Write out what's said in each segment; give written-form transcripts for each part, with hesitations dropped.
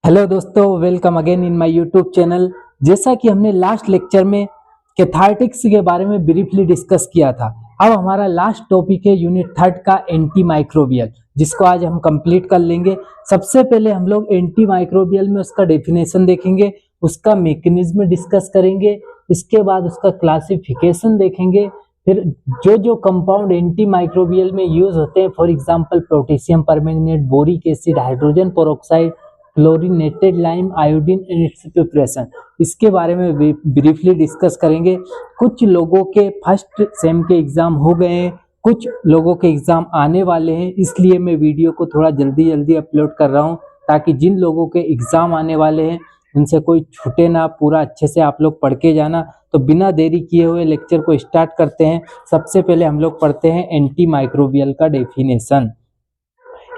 Hello दोस्तों, welcome again in my YouTube channel. जैसा कि हमने लास्ट लेक्चर में कैथार्टिक्स के बारे में ब्रीफली डिस्कस किया था, अब हमारा लास्ट टॉपिक है यूनिट 3 का एंटी माइक्रोबियल, जिसको आज हम कंप्लीट कर लेंगे। सबसे पहले हम लोग एंटी माइक्रोबियल में उसका डेफिनेशन देखेंगे, उसका मैकेनिज्म डिस्कस करेंगे, इसके बाद उसका क्लासिफिकेशन देखेंगे। फिर जो जो कंपाउंड एंटी माइक्रोबियल में यूज होते हैं, for example potassium permanganate, boric acid, hydrogen peroxide, chlorinated lime, iodine and it's preparation, इसके बारे में ब्रीफली डिस्कस करेंगे। कुछ लोगों के फर्स्ट सेम के एग्जाम हो गए हैं, कुछ लोगों के एग्जाम आने वाले हैं, इसलिए मैं वीडियो को थोड़ा जल्दी जल्दी अपलोड कर रहा हूं, ताकि जिन लोगों के एग्जाम आने वाले हैं उनसे कोई छूटे ना, पूरा अच्छे से आप लोग पढ़ के जाना। तो बिना देरी किए हुए लेक्चर को स्टार्ट करते हैं। सबसे पहले हम लोग पढ़ते हैं एंटी माइक्रोबियल का definition.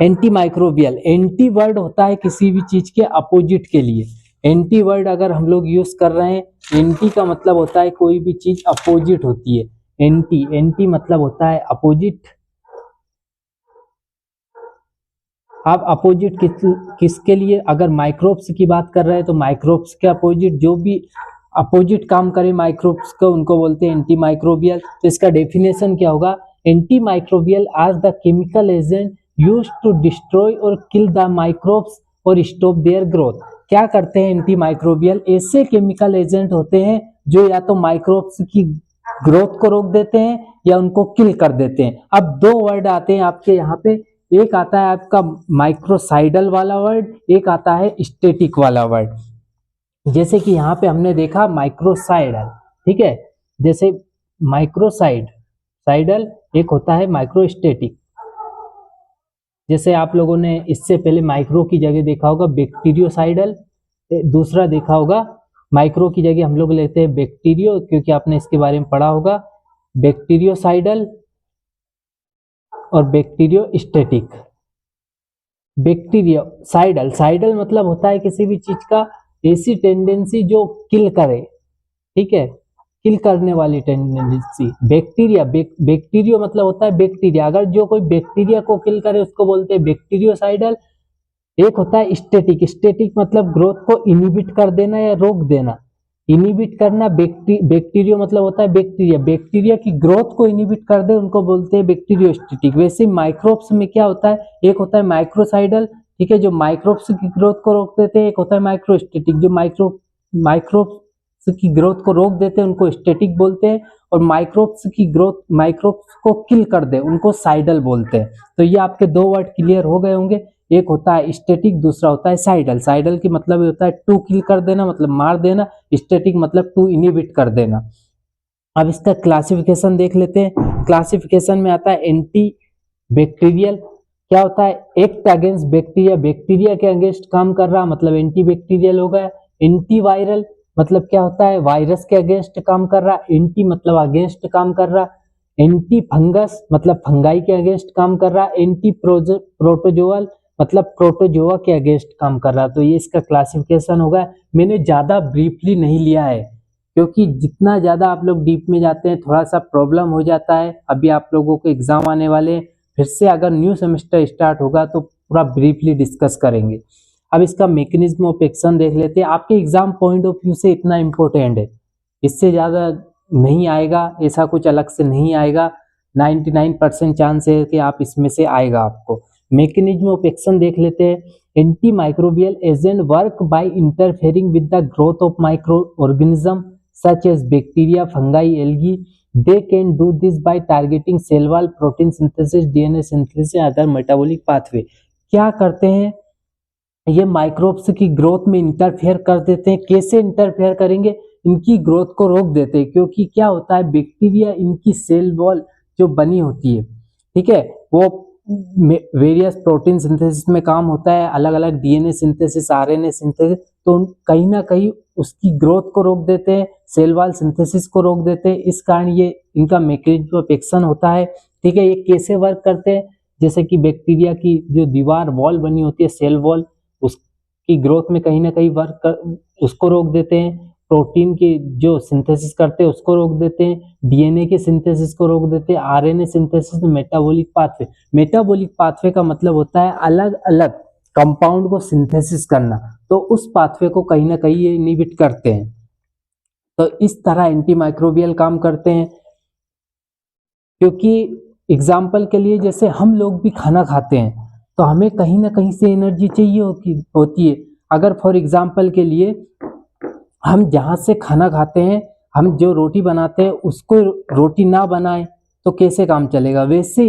Anti microbial, anti word होता है किसी भी चीज के अपोजिट के लिए। एंटी वर्ड अगर हम लोग यूज कर रहे हैं, एंटी का मतलब होता है कोई भी चीज अपोजिट होती है। एंटी एंटी मतलब होता है अपोजिट। आप अपोजिट किसके लिए, अगर माइक्रोब्स की बात कर रहे हैं तो माइक्रोब्स के अपोजिट, जो भी अपोजिट काम करे माइक्रोब्स को, उनको बोलते हैं एंटी माइक्रोबियल। तो इसका डेफिनेशन क्या होगा? Anti microbial are the chemical agent used to destroy or kill the microbes or stop their growth. क्या करते हैं एंटी माइक्रोबियल? ऐसे केमिकल एजेंट होते हैं जो या तो माइक्रोब्स की ग्रोथ को रोक देते हैं या उनको किल कर देते हैं। अब दो वर्ड आते हैं आपके यहाँ पे, एक आता है आपका माइक्रोसाइडल वाला वर्ड, एक आता है स्टैटिक वाला वर्ड। जैसे कि यहाँ पे हमने देखा माइक्रोसाइडल, ठीक है, जैसे साइडल एक होता है माइक्रोस्टैटिक। जैसे आप लोगों ने इससे पहले माइक्रो की जगह देखा होगा बैक्टीरियोसाइडल, दूसरा देखा होगा माइक्रो की जगह हम लोग लेते हैं बैक्टीरियो, क्योंकि आपने इसके बारे में पढ़ा होगा, बैक्टीरियोसाइडल और बैक्टीरियोस्टैटिक। बैक्टीरियोसाइडल, साइडल मतलब होता है किसी भी चीज का ऐसी टेंडेंसी जो किल करे, ठीक है, किल करने वाली टेंडेंसी। बैक्टीरियो मतलब होता है बैक्टीरिया, अगर जो कोई बैक्टीरिया को किल करे उसको बोलते हैं बैक्टीरियोसाइडल। एक होता है स्टैटिक मतलब ग्रोथ को इनहिबिट कर देना या रोक देना, इनहिबिट करना। बैक्टीरियो मतलब होता है बैक्टीरिया की ग्रोथ को इनहिबिट कर दे, उनको बोलते हैं बैक्टीरियोस्टैटिक। वैसे माइक्रोब्स में क्या होता है? एक होता है माइक्रोसाइडल, ठीक है, जो माइक्रोब्स की ग्रोथ को रोक देते हैं। एक होता है माइक्रोस्टैटिक, जो माइक्रोब्स की ग्रोथ को रोक देते हैं, उनको स्टैटिक बोलते हैं। और माइक्रोब्स को किल कर दे, उनको साइडल बोलते हैं। तो ये आपके दो वर्ड क्लियर हो गए होंगे, एक होता है स्टैटिक, दूसरा होता है साइडल। साइडल की मतलब होता है टू किल कर देना, मतलब मार देना, स्टैटिक मतलब टू इनहिबिट कर देना। अब इसका क्लासिफिकेशन देख लेते हैं। क्लासिफिकेशन में आता है एंटी बैक्टीरियल, क्या होता है? एक्ट अगेंस्ट बैक्टीरिया, बैक्टीरिया के अगेंस्ट काम कर रहा, मतलब एंटी बैक्टीरियल हो गया। एंटी वायरल मतलब क्या होता है? वायरस के अगेंस्ट काम कर रहा, एंटी मतलब अगेंस्ट काम कर रहा। एंटी फंगस मतलब फंगाई के अगेंस्ट काम कर रहा। एंटी प्रोटोजोअल मतलब प्रोटोजोआ के अगेंस्ट काम कर रहा। तो ये इसका क्लासिफिकेशन होगा। मैंने ज्यादा ब्रीफली नहीं लिया है, क्योंकि जितना ज्यादा आप लोग डीप में जाते हैं थोड़ा सा प्रॉब्लम हो जाता है। अभी आप लोगों को एग्जाम आने वाले हैं, फिर से अगर न्यू सेमेस्टर स्टार्ट होगा तो पूरा ब्रीफली डिस्कस करेंगे। अब इसका मैकेनिज्म ऑफ एक्शन देख लेते हैं। आपके एग्जाम पॉइंट ऑफ व्यू से इतना इंपॉर्टेंट है, इससे ज्यादा नहीं आएगा, ऐसा कुछ अलग से नहीं आएगा। 99% चांस है कि आप इसमें से आएगा आपको। मैकेनिज्म ऑफ एक्शन देख लेते हैं। Anti microbial agent work by interfering with the growth of micro organism such as bacteria, fungi, algae. They can do this by targeting cell wall, protein synthesis, DNA synthesis, other metabolic pathway। क्या करते हैं? ये microbes की growth में interfere कर देते हैं। कैसे इंटरफेयर करेंगे? इनकी ग्रोथ को रोक देते हैं, क्योंकि क्या होता है, बैक्टीरिया इनकी सेल वॉल जो बनी होती है, ठीक है, वो वेरियस प्रोटीन सिंथेसिस में काम होता है, अलग अलग डीएनए सिंथेसिस, आरएनए सिंथेसिस, तो कहीं ना कहीं उसकी ग्रोथ को रोक देते हैं, सेल वॉल सिंथेसिस को रोक देते हैं। इस कारण ये इनका मैकेनिज्म ऑफ एक्शन होता है, ठीक है। ये कैसे वर्क करते हैं? जैसे कि बैक्टीरिया की जो दीवार वॉल बनी होती है, सेल वॉल, उसकी ग्रोथ में कहीं ना कहीं उसको रोक देते हैं। प्रोटीन की जो सिंथेसिस करते हैं उसको रोक देते हैं, डीएनए के सिंथेसिस को रोक देते हैं, RNA synthesis, metabolic pathway. Metabolic pathway का मतलब होता है अलग अलग कंपाउंड को सिंथेसिस करना, तो उस पाथवे को कहीं ना कहीं ये इनहिबिट करते हैं। तो इस तरह एंटी माइक्रोबियल काम करते हैं। क्योंकि एग्जाम्पल के लिए जैसे हम लोग भी खाना खाते हैं तो हमें कहीं ना कहीं से एनर्जी चाहिए होती है। अगर फॉर एग्जाम्पल के लिए हम जहाँ से खाना खाते हैं, हम जो रोटी बनाते हैं उसको रोटी ना बनाए तो कैसे काम चलेगा। वैसे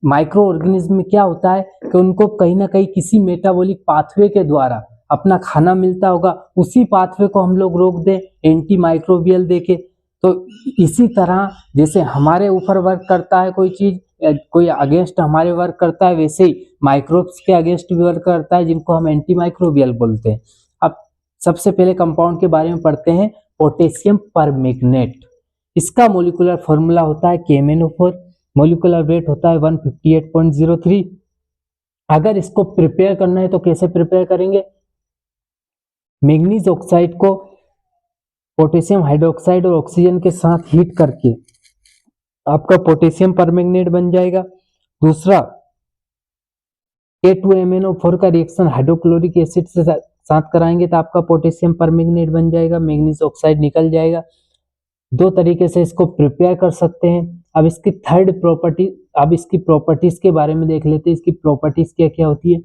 माइक्रो ऑर्गेनिज्म में क्या होता है कि उनको कहीं ना कहीं किसी मेटाबॉलिक पाथवे के द्वारा अपना खाना मिलता होगा, उसी पाथवे को हम लोग रोक दें एंटी माइक्रोबियल देके। तो इसी तरह जैसे हमारे ऊपर वर्क करता है कोई चीज, कोई अगेंस्ट हमारे वर्क करता है, वैसे ही माइक्रोब्स के अगेंस्ट भी वर्क करता है जिनको हम एंटी माइक्रोबियल बोलते हैं। अब सबसे पहले कंपाउंड के बारे में पढ़ते हैं, पोटेशियम परमैंगनेट। इसका मोलिकुलर फॉर्मूला होता है KMnO4, मोलिकुलर वेट होता है 158.03। अगर इसको प्रिपेयर करना है तो कैसे प्रिपेयर करेंगे, मैग्नीज ऑक्साइड को पोटेशियम हाइड्रोक्साइड और ऑक्सीजन के साथ हीट करके आपका पोटेशियम परमैंगनेट बन जाएगा। दूसरा, K2MnO4 का रिएक्शन हाइड्रोक्लोरिक एसिड से साथ कराएंगे तो आपका पोटेशियम परमैंगनेट बन जाएगा, मैग्नीज ऑक्साइड निकल जाएगा। दो तरीके से इसको प्रिपेयर कर सकते हैं। अब इसकी इसकी प्रॉपर्टीज के बारे में देख लेते हैं। इसकी प्रॉपर्टीज क्या क्या होती है।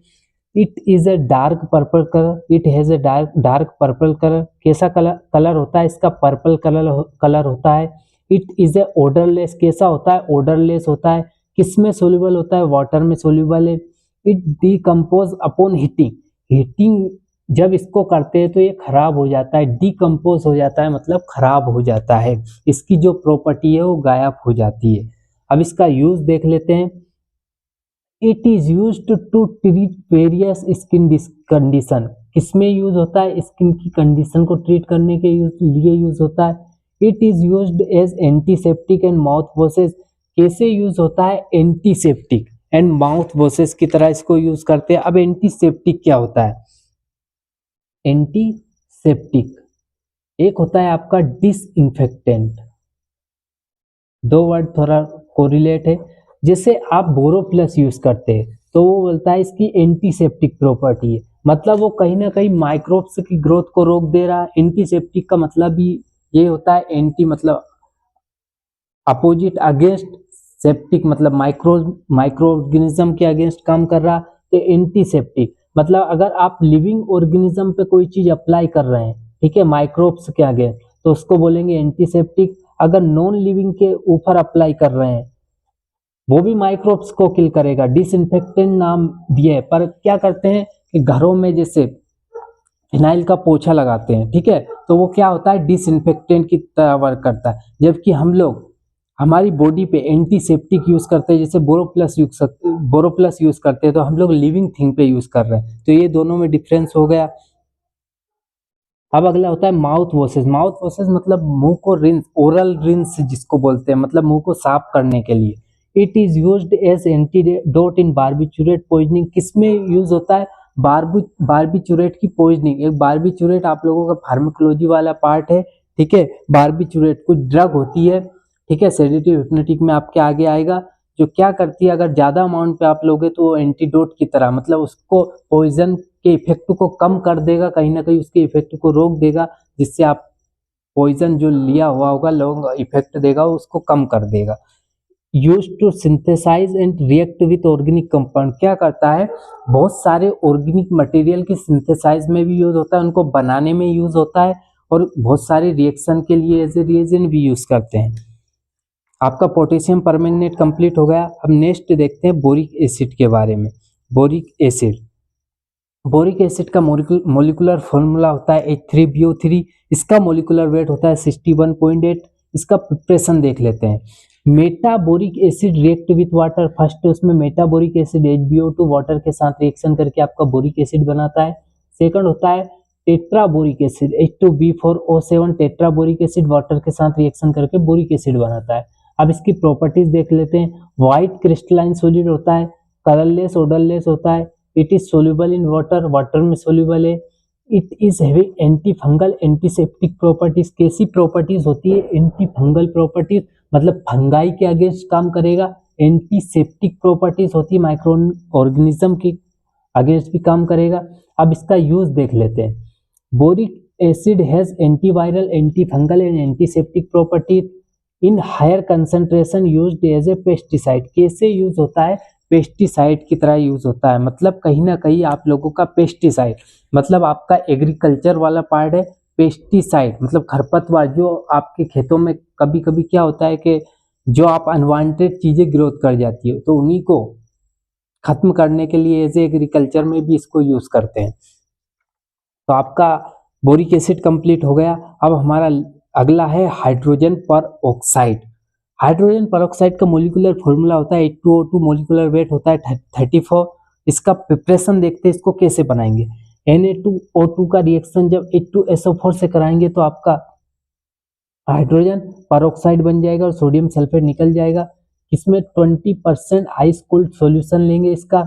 It is a dark purple colour, it has a dark purple colour. कैसा कलर होता है इसका, पर्पल कलर होता है। इट इज अ ओडरलेस, कैसा होता है, ओडरलेस होता है। किसमें सोल्यूबल होता है, वाटर में सोल्यूबल है। इट डिकम्पोज अपॉन हीटिंग जब इसको करते हैं तो ये खराब हो जाता है, डिकम्पोज हो जाता है, मतलब खराब हो जाता है। इसकी जो प्रॉपर्टी है वो गायब हो जाती है। अब इसका यूज देख लेते हैं। It is used to treat various skin condition. किसमें यूज होता है, स्किन की कंडीशन को ट्रीट करने के लिए यूज होता है। It is used as antiseptic and mouth washes. कैसे यूज होता है, एंटीसेप्टिक एंड माउथ वॉशेस की तरह इसको यूज करते हैं। अब एंटीसेप्टिक क्या होता है, एंटीसेप्टिक एक होता है आपका डिसइंफेक्टेंट। दो वर्ड थोड़ा कोरिलेट है। जैसे आप बोरोप्लस यूज करते हैं तो वो बोलता है इसकी एंटीसेप्टिक प्रॉपर्टी है, मतलब वो कहीं ना कहीं माइक्रोब्स की ग्रोथ को रोक दे रहा है। एंटीसेप्टिक का मतलब भी ये होता है, एंटी मतलब अपोजिट, अगेंस्ट, सेप्टिक मतलब माइक्रो ऑर्गेनिज्म के अगेंस्ट काम कर रहा। तो एंटीसेप्टिक मतलब अगर आप लिविंग ऑर्गेनिज्म पे कोई चीज अप्लाई कर रहे हैं, ठीक है, माइक्रोब्स के अगेंस्ट, तो उसको बोलेंगे एंटीसेप्टिक। अगर नॉन लिविंग के ऊपर अप्लाई कर रहे हैं वो भी माइक्रोब्स को किल करेगा, डिसइंफेक्टेंट नाम दिए। पर क्या करते हैं कि घरों में जैसे फिनाइल का पोछा लगाते हैं, ठीक है, तो वो क्या होता है, डिसइंफेक्टेंट की तरह वर्क करता है। जबकि हम लोग हमारी बॉडी पे एंटीसेप्टिक यूज करते हैं, जैसे बोरोप्लस यूज करते हैं, तो हम लोग लिविंग थिंग पे यूज कर रहे हैं। तो ये दोनों में डिफरेंस हो गया। अब अगला होता है माउथ वॉशेस। माउथ वॉशेस मतलब मुंह को रिंस, ओरल रिंस जिसको बोलते हैं, मतलब मुंह को साफ करने के लिए। It is used as antidote in barbiturate poisoning. किसमें यूज होता है, बार्बिचुरेट की पॉइजनिंग। एक बार्बिचुरेट आप लोगों का फार्माकोलॉजी वाला पार्ट है, ठीक है। बार्बिचुरेट कुछ ड्रग होती है, ठीक है, सेडेटिव हिप्नोटिक में आपके आगे आएगा, जो क्या करती है, अगर ज्यादा अमाउंट पे आप लोगे तो वो एंटीडोट की तरह, मतलब उसको पॉइजन के इफेक्ट को कम कर देगा, कहीं ना कहीं उसके इफेक्ट को रोक देगा, जिससे आप पॉइजन जो लिया हुआ होगा लॉन्ग इफेक्ट देगा उसको कम कर देगा। Use to synthesise and react with organic compound. क्या करता है, बहुत सारे ऑर्गेनिक मटेरियल की सिंथेसाइज में भी यूज होता है, उनको बनाने में यूज होता है, और बहुत सारे रिएक्शन के लिए एज ए रिएजेंट भी यूज करते हैं। आपका पोटेशियम परमैंगनेट कंप्लीट हो गया। अब नेक्स्ट देखते हैं बोरिक एसिड के बारे में। बोरिक एसिड का मोलिकुलर फॉर्मूला होता है H3BO3। इसका मोलिकुलर वेट होता है 61.8। इसका प्रिपरेशन देख लेते हैं। Metaboric acid react with water. First उसमें मेटाबोरिक एसिड HBO2 वाटर के साथ रिएक्शन करके आपका बोरिक एसिड बनाता है। सेकंड होता है टेट्राबोरिक एसिड H2B4O7। टेट्राबोरिक एसिड वाटर के साथ रिएक्शन करके बोरिक एसिड बनाता है। अब इसकी प्रॉपर्टीज देख लेते हैं। व्हाइट क्रिस्टलाइन सॉलिड होता है, कलरलेस, ओडरलेस होता है। It is soluble in water, water में सोल्यूबल है। It is having anti fungal antiseptic properties. कैसी प्रॉपर्टीज होती है, एंटी फंगल प्रॉपर्टीज, मतलब फंगाई के अगेंस्ट काम करेगा। एंटीसेप्टिक प्रॉपर्टीज होती है माइक्रो ऑर्गेनिज्म की अगेंस्ट भी काम करेगा। अब इसका यूज देख लेते हैं। Boric acid has antiviral, anti fungal and antiseptic properties in higher concentration used as a pesticide. कैसे यूज होता है? पेस्टिसाइड की तरह यूज होता है। मतलब कहीं ना कहीं आप लोगों का पेस्टिसाइड मतलब आपका एग्रीकल्चर वाला पार्ट है। पेस्टिसाइड मतलब खरपतवार, जो आपके खेतों में कभी कभी क्या होता है कि जो आप अनवांटेड चीजें ग्रोथ कर जाती है, तो उन्हीं को खत्म करने के लिए एज एग्रीकल्चर में भी इसको यूज करते हैं। तो आपका बोरिक एसिड कंप्लीट हो गया। अब हमारा अगला है हाइड्रोजन पर ऑक्साइड। हाइड्रोजन पर ऑक्साइड का मोलिकुलर फॉर्मूला होता है H2O2, मोलिकुलर वेट होता है 34। इसका प्रिपरेशन देखते हैं इसको कैसे बनाएंगे। Na2O2 का रिएक्शन जब H2SO4 से कराएंगे तो आपका हाइड्रोजन पर ऑक्साइड बन जाएगा और सोडियम सल्फेट निकल जाएगा। इसमें 20% आइस कोल्ड सॉल्यूशन लेंगे इसका।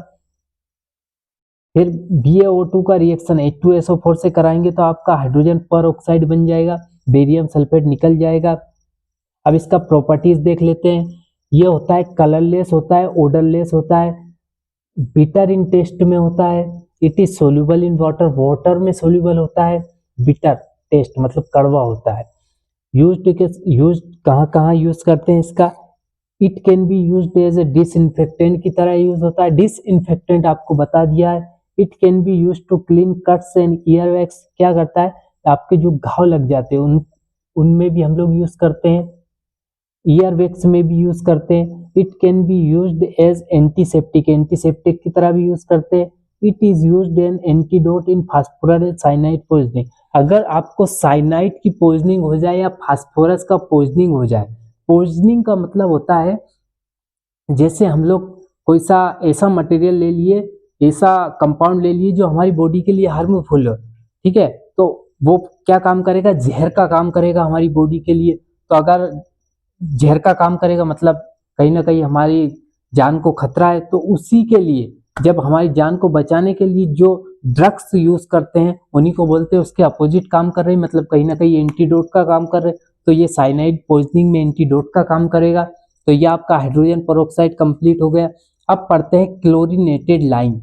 फिर BaO2 का रिएक्शन H2SO4 से कराएंगे तो आपका हाइड्रोजन पर ऑक्साइड बन जाएगा, बेरियम सल्फेट निकल जाएगा। अब इसका प्रॉपर्टीज देख लेते हैं। ये होता है कलरलेस होता है, ओडरलेस होता है, बिटर इन टेस्ट में होता है, it is soluble in water, water में सोल्यूबल होता है, बिटर टेस्ट मतलब कड़वा होता है। यूज कहाँ कहाँ यूज करते हैं इसका? It can be used as a disinfectant की तरह यूज होता है। डिसइंफेक्टेंट आपको बता दिया है। It can be use to clean cuts and ear wax, क्या करता है आपके जो घाव लग जाते हैं उनमें भी हम लोग यूज करते हैं, ईयर वैक्स में भी यूज करते हैं। It can be used as antiseptic, antiseptic की तरह भी यूज करते हैं। It is used an antidote in phosphorus cyanide poisoning. अगर आपको साइनाइड की पॉइजनिंग हो जाए या फास्फोरस का पॉइजनिंग हो जाए, पॉइजनिंग का मतलब होता है जैसे हम लोग कोई सा ऐसा मटेरियल ले लिए, ऐसा कंपाउंड ले लिए जो हमारी बॉडी के लिए हार्मफुल हो, ठीक है, तो वो क्या काम करेगा? जहर का काम करेगा हमारी बॉडी के लिए। तो अगर जहर का काम करेगा मतलब कहीं ना कहीं हमारी जान को खतरा है, तो उसी के लिए जब हमारी जान को बचाने के लिए जो ड्रग्स यूज करते हैं उन्हीं को बोलते हैं उसके अपोजिट काम कर रहे हैं, मतलब कहीं ना कहीं एंटीडोट का काम कर रहे हैं। तो ये साइनाइड पॉइजनिंग में एंटीडोट का काम करेगा। तो ये आपका हाइड्रोजन पेरोक्साइड कंप्लीट हो गया। अब पढ़ते हैं क्लोरीनेटेड लाइम,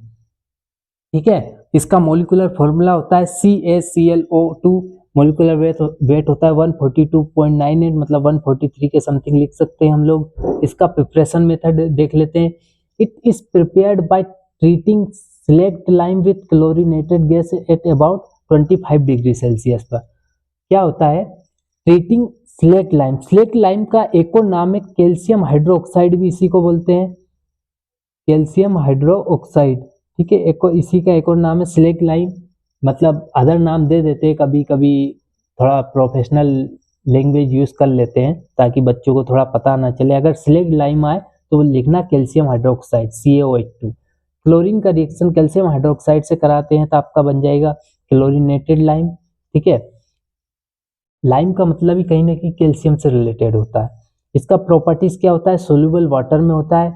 ठीक है। इसका मोलिकुलर फॉर्मूला होता है CaClO2, मोलिकुलर वेट होता है 142.98 मतलब 143 के समथिंग लिख सकते हैं हम लोग। इसका प्रिपरेशन मेथड देख लेते हैं। It is prepared by treating slaked lime with chlorinated gas at about 25 degree Celsius पर। क्या होता है treating slaked lime? Slaked lime का एक और नाम है कैल्शियम हाइड्रोक्साइड, भी इसी को बोलते हैं कैल्शियम हाइड्रोक्साइड, ठीक है। इसी का एक और नाम है सिलेक्ट लाइम, मतलब अदर नाम दे देते हैं कभी कभी, थोड़ा प्रोफेशनल लैंग्वेज यूज कर लेते हैं ताकि बच्चों को थोड़ा पता ना चले। अगर सिलेक्ट लाइम आए तो लिखना कैल्शियम हाइड्रोक्साइड CaOH2। क्लोरीन का रिएक्शन कैल्शियम हाइड्रोक्साइड से कराते हैं तो आपका बन जाएगा क्लोरीनेटेड लाइम, ठीक है। लाइम का मतलब ही कहीं ना कहीं कैल्शियम से रिलेटेड होता है। इसका प्रॉपर्टीज क्या होता है? सोल्यूबल वाटर में होता है,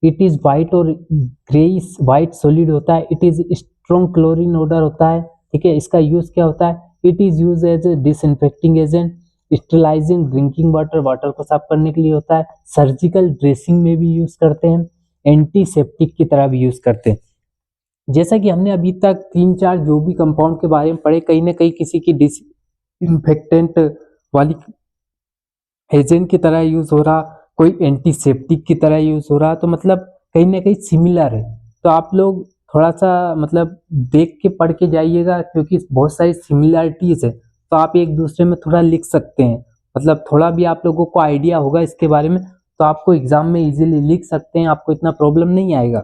it is white or greyish white solid होता है, it is strong chlorine odour होता है, ठीक है। इसका यूज क्या होता है? It is use as a disinfecting agent, sterilising drinking water, water को साफ करने के लिए होता है, सर्जिकल ड्रेसिंग में भी यूज करते हैं, एंटीसेप्टिक की तरह भी यूज करते हैं। जैसा कि हमने अभी तक 3-4 जो भी कंपाउंड के बारे में पढ़े, कहीं ना कहीं किसी की डिसइंफेक्टेंट वाली एजेंट की तरह यूज हो रहा, कोई एंटीसेप्टिक की तरह यूज हो रहा, तो मतलब कहीं ना कहीं सिमिलर है। तो आप लोग थोड़ा सा मतलब देख के पढ़ के जाइएगा क्योंकि बहुत सारी सिमिलरिटीज है, तो आप एक दूसरे में थोड़ा लिख सकते हैं, मतलब थोड़ा भी आप लोगों को आइडिया होगा इसके बारे में तो आपको एग्जाम में इजीली लिख सकते हैं, आपको इतना प्रॉब्लम नहीं आएगा।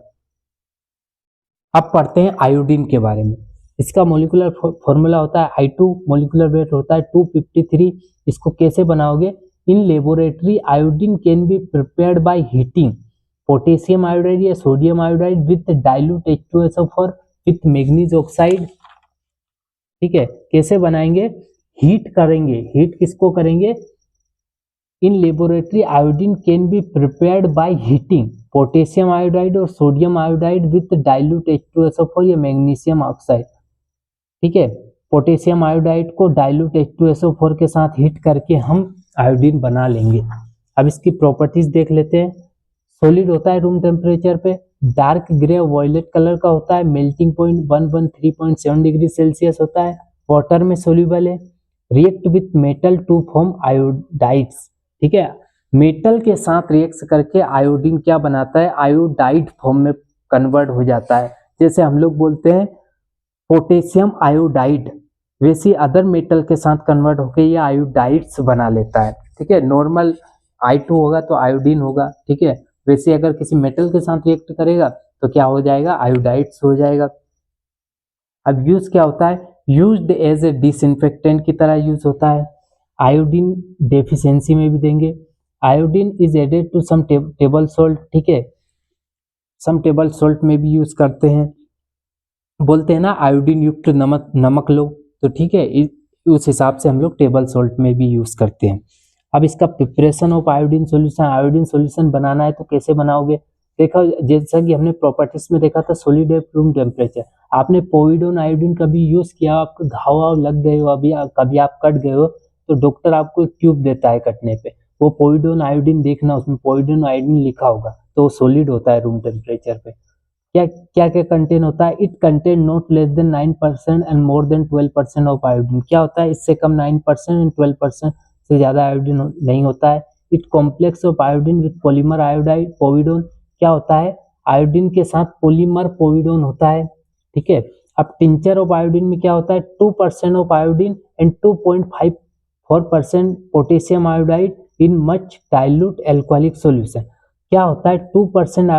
अब पढ़ते हैं आयोडीन के बारे में। इसका मोलिकुलर फॉर्मूला होता है I2, मोलिकुलर वेट होता है 253। इसको कैसे बनाओगे? In laboratory iodine can be prepared by heating potassium iodide या sodium iodide with dilute H2SO4 with manganese oxide, ठीक है। कैसे बनाएंगे? हीट करेंगे। हीट किसको करेंगे? In laboratory iodine can be prepared by heating potassium iodide और sodium iodide with dilute H2SO4 या मैग्नीशियम ऑक्साइड, ठीक है। पोटेशियम आयोडाइड को डाइल्यूट H2SO4 के साथ हीट करके हम आयोडीन बना लेंगे। अब इसकी प्रॉपर्टीज देख लेते हैं। सॉलिड होता है रूम टेम्परेचर पे, डार्क ग्रे वॉयलेट कलर का होता है, मेल्टिंग पॉइंट 113.7 डिग्री सेल्सियस होता है, वाटर में सोल्यूबल है, react with metal to form iodides, ठीक है, मेटल के साथ रिएक्ट करके आयोडीन क्या बनाता है, आयोडाइड फॉर्म में कन्वर्ट हो जाता है। जैसे हम लोग बोलते हैं पोटेशियम आयोडाइड, वैसे अदर मेटल के साथ कन्वर्ट होकर ये आयोडाइड्स बना लेता है, ठीक है। नॉर्मल I2 होगा तो आयोडीन होगा, ठीक है, वैसे अगर किसी मेटल के साथ रिएक्ट करेगा तो क्या हो जाएगा, आयोडाइड्स हो जाएगा। अब यूज क्या होता है, यूज्ड एज ए डिसइंफेक्टेंट की तरह यूज होता है। आयोडीन डेफिशिएंसी में भी देंगे। Iodine is added to some table salt, ठीक है, सम टेबल सॉल्ट में भी यूज करते हैं। बोलते हैं ना आयोडीन युक्त नमक लो, तो ठीक है, उस हिसाब से हम लोग टेबल सॉल्ट में भी यूज करते हैं। अब इसका preparation of iodine solution, iodine solution बनाना है तो कैसे बनाओगे, देखा जैसा कि हमने प्रॉपर्टीज में देखा था सॉलिड एट रूम टेम्परेचर। आपने पोविडोन आयोडीन कभी यूज किया, आपको घाव वाव लग गए हो, अभी कभी आप कट गए हो तो डॉक्टर आपको एक ट्यूब देता है कटने पे, वो पोविडोन आयोडीन देखना, उसमें पोविडोन आयोडीन लिखा होगा, तो सॉलिड होता है रूम टेम्परेचर पे। क्या क्या क्या कंटेन होता है, it contain not less than 9% and more than 12% of iodine, क्या होता है इससे कम 9% एंड 12% से ज्यादा आयोडीन नहीं होता है। It complex of iodine with polymer iodide povidone, क्या होता है आयोडीन के साथ पॉलीमर पोविडोन होता है, ठीक है। अब टिंचर ऑफ आयोडीन में क्या होता है, 2% of iodine and 2.54% potassium iodide in much dilute alcoholic solution, क्या होता है 2%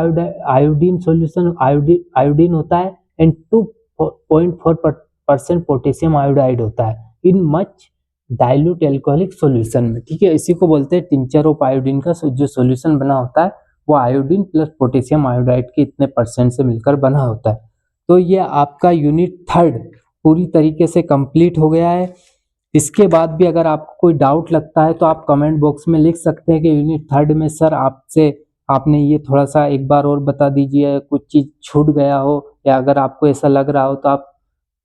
आयोडीन सॉल्यूशन आयोडीन होता है एंड 2.4% पोटेशियम आयोडाइड होता है in much dilute alcoholic solution में, ठीक है। इसी को बोलते हैं टिंचर ऑफ आयोडीन का जो सॉल्यूशन बना होता है वो आयोडीन प्लस पोटेशियम आयोडाइड के इतने परसेंट से मिलकर बना होता है। तो ये आपका यूनिट 3 पूरी तरीके से कंप्लीट हो गया है। इसके बाद भी अगर आपको कोई डाउट लगता है तो आप कमेंट बॉक्स में लिख सकते हैं कि यूनिट 3 में सर आपने ये थोड़ा सा एक बार और बता दीजिए, कुछ चीज़ छूट गया हो, या अगर आपको ऐसा लग रहा हो तो आप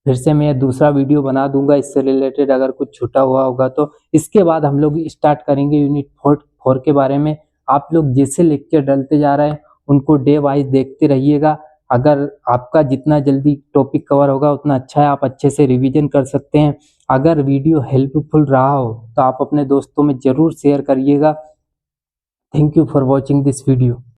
फिर से मैं दूसरा वीडियो बना दूंगा इससे रिलेटेड, अगर कुछ छूटा हुआ होगा तो। इसके बाद हम लोग स्टार्ट करेंगे यूनिट 4 के बारे में। आप लोग जैसे लेक्चर डलते जा रहे हैं उनको डे वाइज देखते रहिएगा, अगर आपका जितना जल्दी टॉपिक कवर होगा उतना अच्छा है, आप अच्छे से रिवीजन कर सकते हैं। अगर वीडियो हेल्पफुल रहा हो तो आप अपने दोस्तों में ज़रूर शेयर करिएगा। Thank you for watching this video.